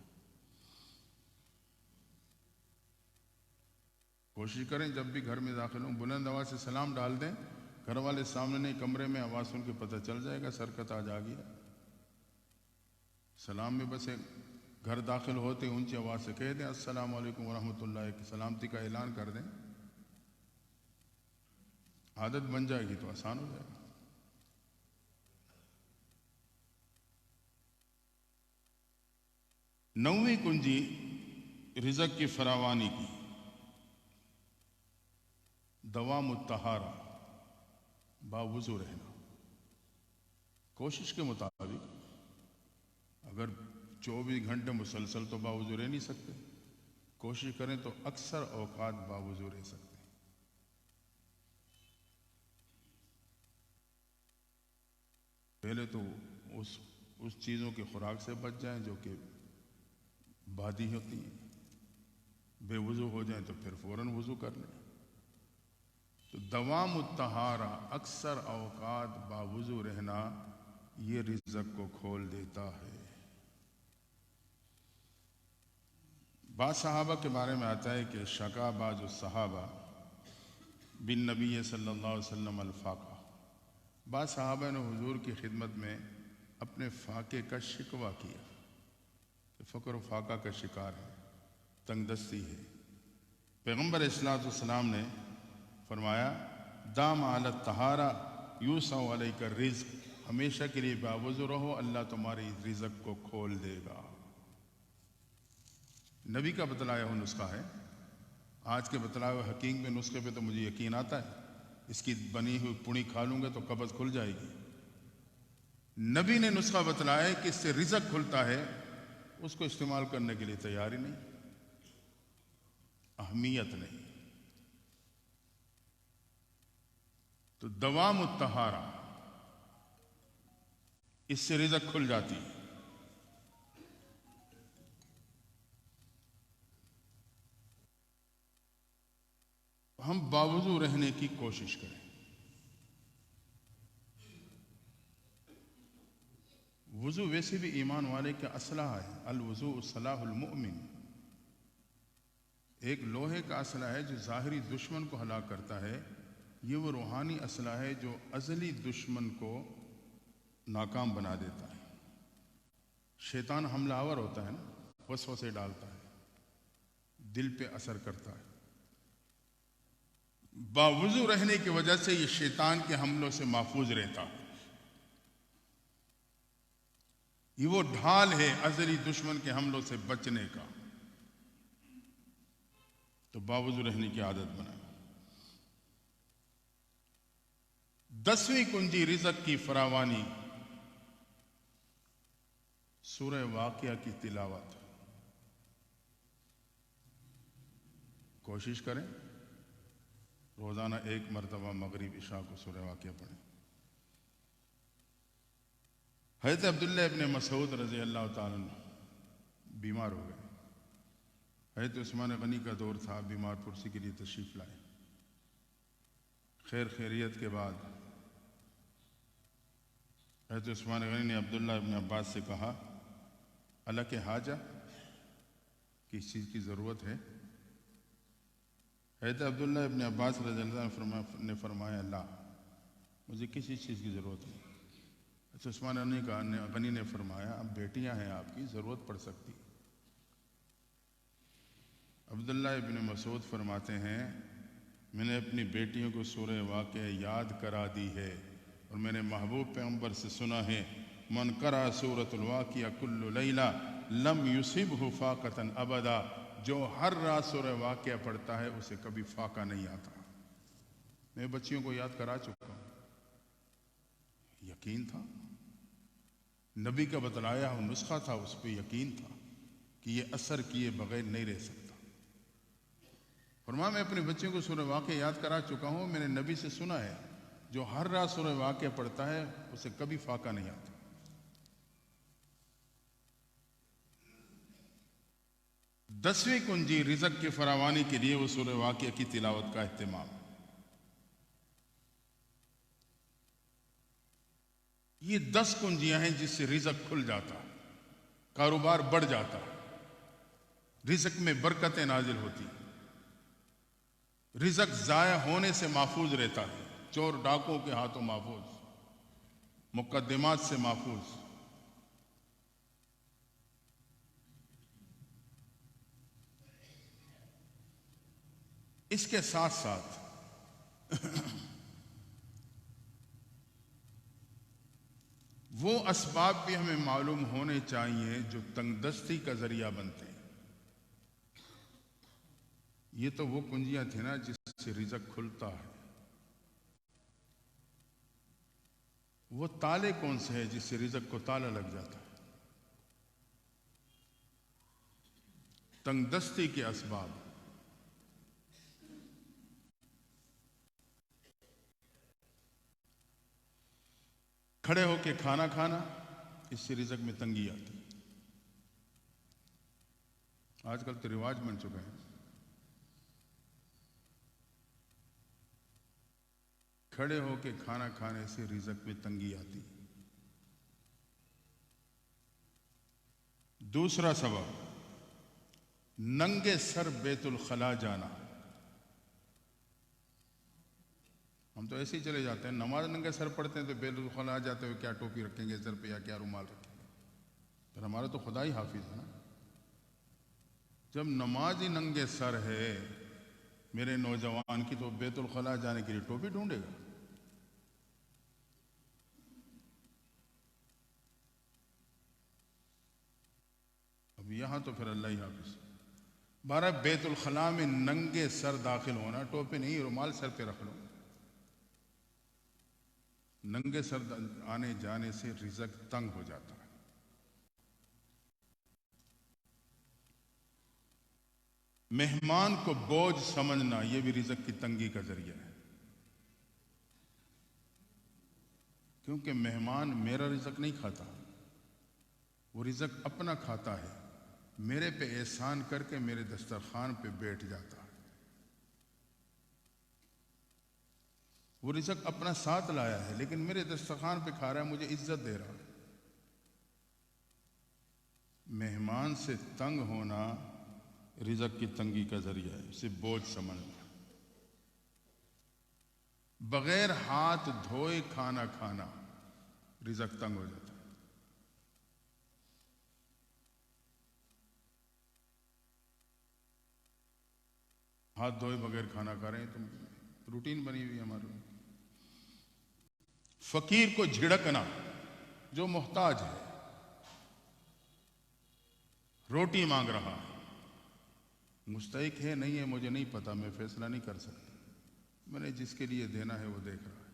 کوشش کریں جب بھی گھر میں داخل ہوں بلند آواز سے سلام ڈال دیں، گھر والے سامنے نہیں، کمرے میں آواز سن کے پتہ چل جائے گا سرکت آج آ گیا۔ سلام میں بس گھر داخل ہوتے اونچی آواز سے کہہ دیں السلام علیکم ورحمۃ اللہ، ایک سلامتی کا اعلان کر دیں، عادت بن جائے گی تو آسان ہو جائے گا۔ نویں کنجی رزق کی فراوانی کی، دوام الطہارہ، باوضو رہنا۔ کوشش کے مطابق اگر 24 گھنٹے مسلسل تو باوضو رہ نہیں سکتے، کوشش کریں تو اکثر اوقات باوضو رہ سکتے ہیں۔ پہلے تو اس چیزوں کی خوراک سے بچ جائیں جو کہ بادی ہوتی ہیں، بے وضو ہو جائیں تو پھر فوراً وضو کر لیں۔ تو دوام الطہارہ، اکثر اوقات باوضو رہنا، یہ رزق کو کھول دیتا ہے۔ بعض صحابہ کے بارے میں آتا ہے کہ شکا بعض الصحابہ بالنبی صلی اللہ علیہ وسلم الفاقہ، بعض صحابہ نے حضور کی خدمت میں اپنے فاقے کا شکوہ کیا، فقر و فاقہ کا شکار ہے، تنگ دستی ہے۔ پیغمبر اصلاۃ والسلام نے فرمایا دام علی الطہارہ یوسع علیک الرزق، ہمیشہ کے لیے باوضو رہو، اللہ تمہاری رزق کو کھول دے گا۔ نبی کا بتلایا ہوا نسخہ ہے، آج کے بتلائے ہوئے حکیم کے نسخے پہ تو مجھے یقین آتا ہے، اس کی بنی ہوئی پڑی کھا لوں گا تو قبض کھل جائے گی۔ نبی نے نسخہ بتلایا ہے کہ اس سے رزق کھلتا ہے، اس کو استعمال کرنے کے لیے تیار ہی نہیں۔ اہمیت نہیں. تو دوام الطہارہ، اس سے رزق کھل جاتی ہے. ہم باوضو رہنے کی کوشش کریں. وضو ویسے بھی ایمان والے کا اسلحہ ہے. الوضوء سلاح المؤمن. ایک لوہے کا اسلحہ ہے جو ظاہری دشمن کو ہلاک کرتا ہے. یہ وہ روحانی اسلحہ ہے جو ازلی دشمن کو ناکام بنا دیتا ہے. شیطان حملہ آور ہوتا ہے نا، وسوسے ڈالتا ہے، دل پہ اثر کرتا ہے. باوضو رہنے کی وجہ سے یہ شیطان کے حملوں سے محفوظ رہتا ہے. یہ وہ ڈھال ہے ازلی دشمن کے حملوں سے بچنے کا. تو باوضو رہنے کی عادت بنائیں. 10ویں کنجی رزق کی فراوانی، سورہ واقعہ کی تلاوت. کوشش کریں روزانہ 1 مرتبہ مغرب عشاء کو سورہ واقعہ پڑھیں. حضرت عبداللہ ابن مسعود رضی اللہ تعالیٰ عنہ بیمار ہو گئے. حضرت عثمان غنی کا دور تھا، بیمار پرسی کے لیے تشریف لائے. خیریت کے بعد حضرت عثمان غنی نے عبداللہ ابن عباس سے کہا، اللہ کے حاجہ، کس چیز کی ضرورت ہے؟ حضرت عبداللہ ابن عباس رضی اللہ عنہ نے فرمایا، اللہ، مجھے کسی چیز کی ضرورت نہیں. حضرت عثمان غنی نے فرمایا، اب بیٹیاں ہیں آپ کی، ضرورت پڑ سکتی. عبداللہ ابن مسعود فرماتے ہیں، میں نے اپنی بیٹیوں کو سورہ واقعہ یاد کرا دی ہے، اور میں نے محبوب پیغمبر سے سنا ہے، من قرأ سورۃ الواقعہ کل لیلہ لم یصبہ فاقۃ ابدا. جو ہر رات سورہ واقعہ پڑھتا ہے اسے کبھی فاقہ نہیں آتا. میں بچیوں کو یاد کرا چکا ہوں. یقین تھا، نبی کا بتلایا ہوا نسخہ تھا، اس پہ یقین تھا کہ یہ اثر کیے بغیر نہیں رہ سکتا. فرمایا میں اپنے بچوں کو سورہ واقعہ یاد کرا چکا ہوں، میں نے نبی سے سنا ہے، جو ہر رات سورہ واقعہ پڑھتا ہے اسے کبھی فاقہ نہیں آتا. دسویں کنجی رزق کی فراوانی کے لیے وہ سورہ واقعہ کی تلاوت کا اہتمام. یہ 10 کنجیاں ہیں جس سے رزق کھل جاتا، کاروبار بڑھ جاتا، رزق میں برکتیں نازل ہوتی، رزق ضائع ہونے سے محفوظ رہتا ہے، چور ڈاکوں کے ہاتھوں محفوظ، مقدمات سے محفوظ. اس کے ساتھ ساتھ وہ اسباب بھی ہمیں معلوم ہونے چاہیے جو تنگ دستی کا ذریعہ بنتے ہیں. یہ تو وہ کنجیاں تھیں نا جس سے رزق کھلتا ہے. وہ تالے کون سے ہیں جس سے رزق کو تالا لگ جاتا ہے؟ تنگ دستی کے اسباب. کھڑے ہو کے کھانا کھانا، اس سے رزق میں تنگی آتی. آج کل تو رواج بن چکا ہے. کھڑے ہو کے کھانا کھانے سے رزق میں تنگی آتی. دوسرا سبب، ننگے سر بیت الخلا جانا. ہم تو ایسے ہی چلے جاتے ہیں، نماز ننگے سر پڑھتے ہیں تو بیت الخلا جاتے ہوئے کیا ٹوپی رکھیں گے سر پہ یا کیا رومال رکھیں گے؟ پھر ہمارا تو خدا ہی حافظ ہے نا. جب نماز ہی ننگے سر ہے میرے نوجوان کی، تو بیت الخلا جانے کے لیے ٹوپی ڈھونڈے گا؟ اب یہاں تو پھر اللہ ہی حافظ. بارہ بیت الخلا میں ننگے سر داخل ہونا، ٹوپی نہیں رومال سر پہ رکھ لو. ننگے سر آنے جانے سے رزق تنگ ہو جاتا ہے. مہمان کو بوجھ سمجھنا یہ بھی رزق کی تنگی کا ذریعہ ہے، کیونکہ مہمان میرا رزق نہیں کھاتا، وہ رزق اپنا کھاتا ہے، میرے پہ احسان کر کے میرے دسترخوان پہ بیٹھ جاتا ہے، وہ رزق اپنا ساتھ لایا ہے لیکن میرے دسترخوان پہ کھا رہا ہے، مجھے عزت دے رہا ہے۔ مہمان سے تنگ ہونا رزق کی تنگی کا ذریعہ ہے، اسے بوجھ سمجھنا۔ بغیر ہاتھ دھوئے کھانا کھانا رزق تنگ ہو جاتا ہے۔ ہاتھ دھوئے بغیر کھانا کھا رہے ہیں تو روٹین بنی ہوئی ہے ہمارے۔ فقیر کو جھڑکنا، جو محتاج ہے، روٹی مانگ رہا ہے، مستحق ہے نہیں ہے مجھے نہیں پتا، میں فیصلہ نہیں کر سکتا، میں نے جس کے لیے دینا ہے وہ دیکھ رہا ہے۔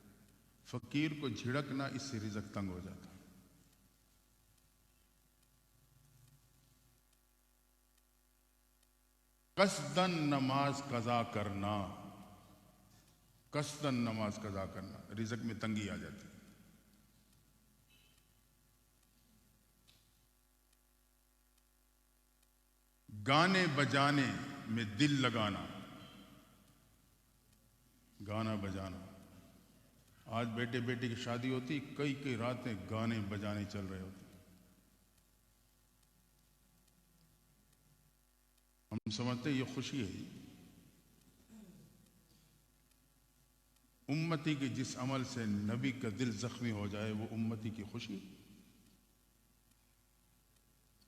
فقیر کو جھڑکنا، اس سے رزق تنگ ہو جاتا ہے۔ قصدن نماز قضا کرنا، قصدن نماز قضا کرنا، رزق میں تنگی آ جاتی ہے۔ گانے بجانے میں دل لگانا، گانا بجانا، آج بیٹے بیٹی کی شادی ہوتی، کئی راتیں گانے بجانے چل رہے ہوتے، ہم سمجھتے ہیں یہ خوشی ہے۔ امتی کے جس عمل سے نبی کا دل زخمی ہو جائے وہ امتی کی خوشی،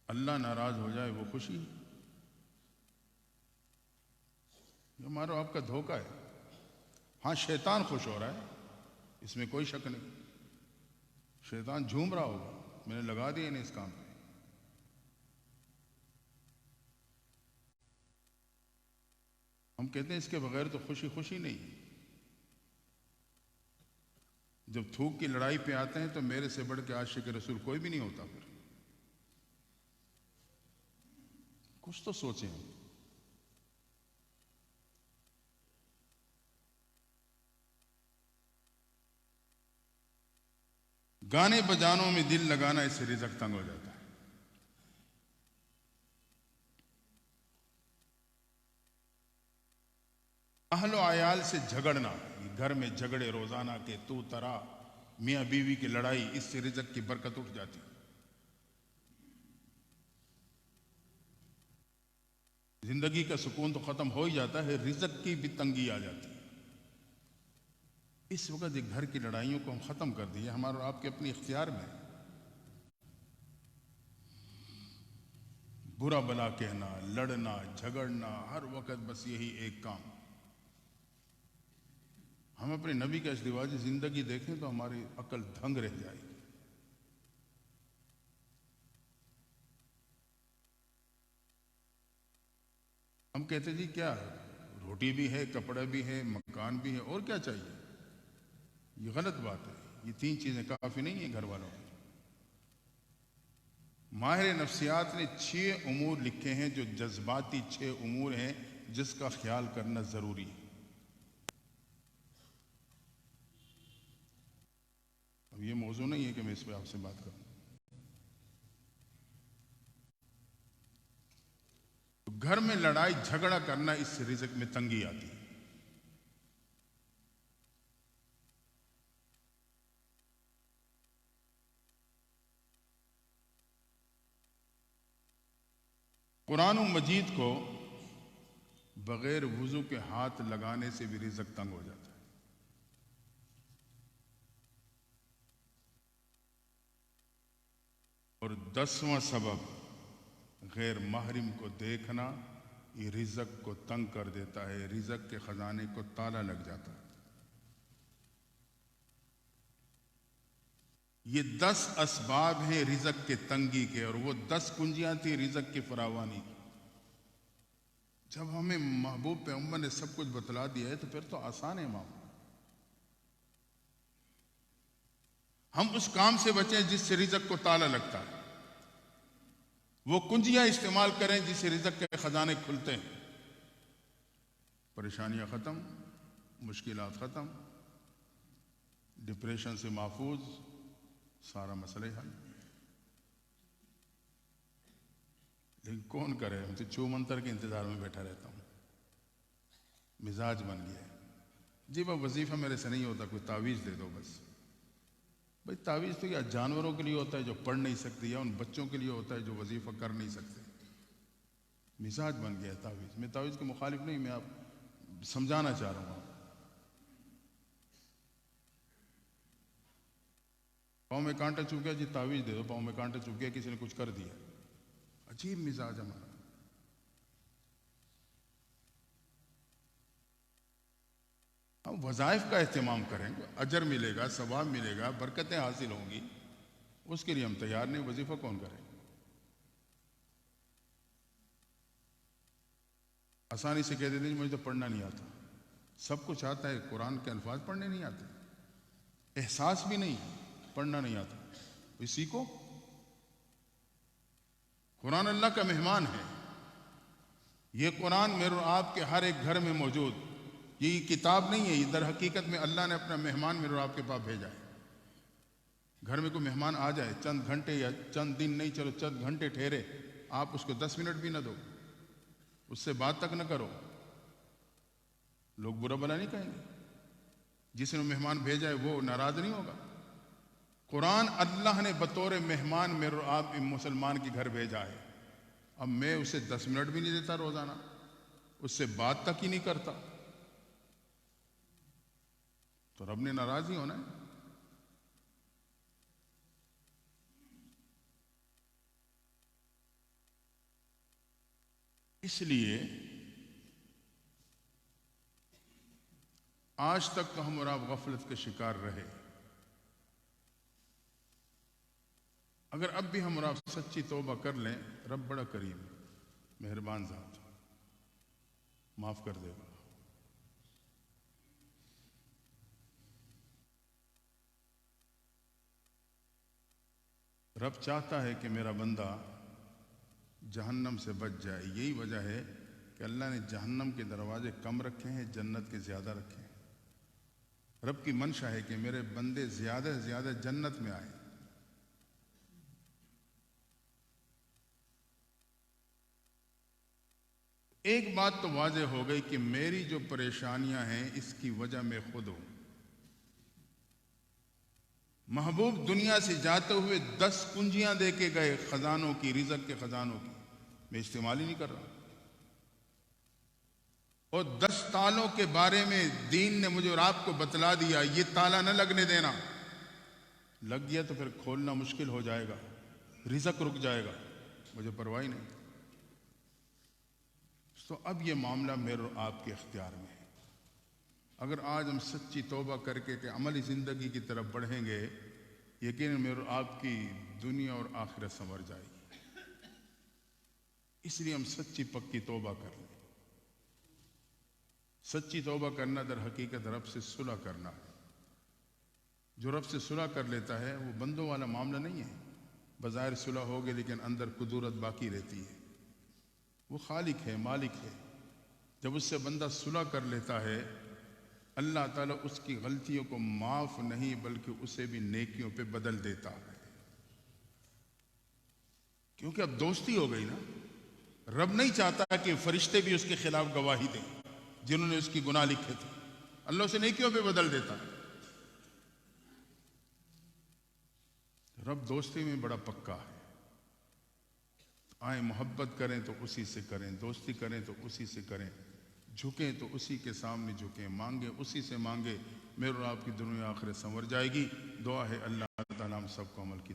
اللہ ناراض ہو جائے وہ خوشی، یہ ہمارا آپ کا دھوکہ ہے۔ ہاں شیطان خوش ہو رہا ہے، اس میں کوئی شک نہیں، شیطان جھوم رہا ہوگا، میں نے لگا دیا انہیں اس کام پہ۔ ہم کہتے ہیں اس کے بغیر تو خوشی خوشی نہیں۔ جب تھوک کی لڑائی پہ آتے ہیں تو میرے سے بڑھ کے عاشق رسول کوئی بھی نہیں ہوتا، پھر کچھ تو سوچیں ہم۔ گانے بجانوں میں دل لگانا، اس سے رزق تنگ ہو جاتا ہے۔ اہل و عیال سے جھگڑنا، گھر میں جھگڑے روزانہ کے تو ترا، میاں بیوی کی لڑائی، اس سے رزق کی برکت اٹھ جاتی ہے، زندگی کا سکون تو ختم ہو ہی جاتا ہے، رزق کی بھی تنگی آ جاتی ہے۔ اس وقت ایک گھر کی لڑائیوں کو ہم ختم کر دیے، ہمارے اور آپ کے اپنے اختیار میں۔ برا بلا کہنا، لڑنا، جھگڑنا، ہر وقت بس یہی ایک کام۔ ہم اپنے نبی کا ازدواجی زندگی دیکھیں تو ہماری عقل دھنگ رہ جائے گی۔ ہم کہتے جی کیا ہے، روٹی بھی ہے، کپڑا بھی ہے، مکان بھی ہے، اور کیا چاہیے؟ یہ غلط بات ہے، یہ تین چیزیں کافی نہیں ہیں گھر والوں کی۔ ماہر نفسیات نے 6 امور لکھے ہیں جو جذباتی 6 امور ہیں جس کا خیال کرنا ضروری ہے۔ اب یہ موضوع نہیں ہے کہ میں اس پہ آپ سے بات کروں۔ تو گھر میں لڑائی جھگڑا کرنا، اس سے رزق میں تنگی آتی ہے۔ قرآن مجید کو بغیر وضو کے ہاتھ لگانے سے بھی رزق تنگ ہو جاتا ہے۔ اور 10واں سبب، غیر محرم کو دیکھنا، یہ رزق کو تنگ کر دیتا ہے، رزق کے خزانے کو تالا لگ جاتا ہے۔ یہ 10 اسباب ہیں رزق کے تنگی کے، اور وہ 10 کنجیاں تھیں رزق کی فراوانی کی۔ جب ہمیں محبوب پیغمبر نے سب کچھ بتلا دیا ہے تو پھر تو آسان ہے معاملہ۔ ہم اس کام سے بچیں جس سے رزق کو تالا لگتا ہے، وہ کنجیاں استعمال کریں جس سے رزق کے خزانے کھلتے ہیں۔ پریشانیاں ختم، مشکلات ختم، ڈپریشن سے محفوظ، سارا مسئلہ حل۔ لیکن کون کرے؟ میں تو چو منتر کے انتظار میں بیٹھا رہتا ہوں، مزاج بن گیا ہے۔ جی وہ وظیفہ میرے سے نہیں ہوتا، کوئی تعویذ دے دو بس۔ بھائی تعویذ تو کیا جانوروں کے لیے ہوتا ہے جو پڑھ نہیں سکتے، یا ان بچوں کے لیے ہوتا ہے جو وظیفہ کر نہیں سکتے۔ مزاج بن گیا ہے تعویذ۔ میں تعویذ کے مخالف نہیں، میں آپ سمجھانا چاہ رہا ہوں۔ پاؤں میں کانٹا چبھ گیا، جی تعویذ دے دو، پاؤں میں کانٹا چبھ گیا، کسی نے کچھ کر دیا۔ عجیب مزاج ہمارا۔ ہم وظائف کا اہتمام کریں گے، اجر ملے گا، ثواب ملے گا، برکتیں حاصل ہوں گی، اس کے لیے ہم تیار نہیں۔ وظیفہ کون کرے؟ آسانی سے کہہ دیتے ہیں مجھے تو پڑھنا نہیں آتا۔ سب کچھ آتا ہے، قرآن کے الفاظ پڑھنے نہیں آتے، احساس بھی نہیں، پڑھنا نہیں آتا۔ تو سیکھو۔ قرآن اللہ کا مہمان ہے۔ یہ قرآن میرے اور آپ کے ہر ایک گھر میں موجود، یہ کتاب نہیں ہے، یہ در حقیقت میں اللہ نے اپنا مہمان میرے اور آپ کے پاس بھیجا ہے۔ گھر میں کوئی مہمان آ جائے، چند گھنٹے یا چند دن نہیں، چلو چند گھنٹے ٹھہرے، آپ اس کو 10 منٹ بھی نہ دو، اس سے بات تک نہ کرو، لوگ برا بلا نہیں کہیں گے۔ جس نے مہمان بھیجا ہے وہ ناراض نہیں ہوگا۔ قرآن اللہ نے بطور مہمان میرے اور آپ مسلمان کے گھر بھیجا ہے۔ اب میں اسے 10 منٹ بھی نہیں دیتا روزانہ، اس سے بات تک ہی نہیں کرتا، تو رب نے ناراض ہی ہونا ہے۔ اس لیے آج تک تو ہم اور آپ غفلت کے شکار رہے۔ اگر اب بھی ہم اور آپ سچی توبہ کر لیں، رب بڑا کریم، مہربان ذات، معاف کر دے گا۔ رب چاہتا ہے کہ میرا بندہ جہنم سے بچ جائے۔ یہی وجہ ہے کہ اللہ نے جہنم کے دروازے کم رکھے ہیں، جنت کے زیادہ رکھے ہیں۔ رب کی منشا ہے کہ میرے بندے زیادہ سے زیادہ جنت میں آئیں۔ ایک بات تو واضح ہو گئی کہ میری جو پریشانیاں ہیں اس کی وجہ میں خود ہوں۔ محبوب دنیا سے جاتے ہوئے 10 کنجیاں دے کے گئے خزانوں کی، رزق کے خزانوں کی، میں استعمال ہی نہیں کر رہا۔ اور 10 تالوں کے بارے میں دین نے مجھے اور آپ کو بتلا دیا، یہ تالا نہ لگنے دینا، لگ گیا تو پھر کھولنا مشکل ہو جائے گا، رزق رک جائے گا، مجھے پرواہ ہی نہیں۔ تو اب یہ معاملہ میرے اور آپ کے اختیار میں ہے۔ اگر آج ہم سچی توبہ کر کے کہ عملی زندگی کی طرف بڑھیں گے، یقیناً میرے اور آپ کی دنیا اور آخرت سنور جائے گی۔ اس لیے ہم سچی پکی توبہ کر لیں۔ سچی توبہ کرنا در حقیقت رب سے صلح کرنا ہے۔ جو رب سے صلح کر لیتا ہے وہ بندوں والا معاملہ نہیں ہے، بظاہر صلح ہوگی لیکن اندر قدورت باقی رہتی ہے۔ وہ خالق ہے، مالک ہے۔ جب اس سے بندہ صلح کر لیتا ہے، اللہ تعالیٰ اس کی غلطیوں کو معاف نہیں بلکہ اسے بھی نیکیوں پہ بدل دیتا ہے، کیونکہ اب دوستی ہو گئی نا۔ رب نہیں چاہتا کہ فرشتے بھی اس کے خلاف گواہی دیں جنہوں نے اس کی گناہ لکھے تھے، اللہ اسے نیکیوں پہ بدل دیتا ہے۔ رب دوستی میں بڑا پکا ہے۔ آئیں محبت کریں تو اسی سے کریں، دوستی کریں تو اسی سے کریں، جھکیں تو اسی کے سامنے جھکیں، مانگیں اسی سے مانگیں، میرے اور آپ کی دنیا آخرت سنور جائے گی۔ دعا ہے اللہ تعالیٰ ہم سب کو عمل کی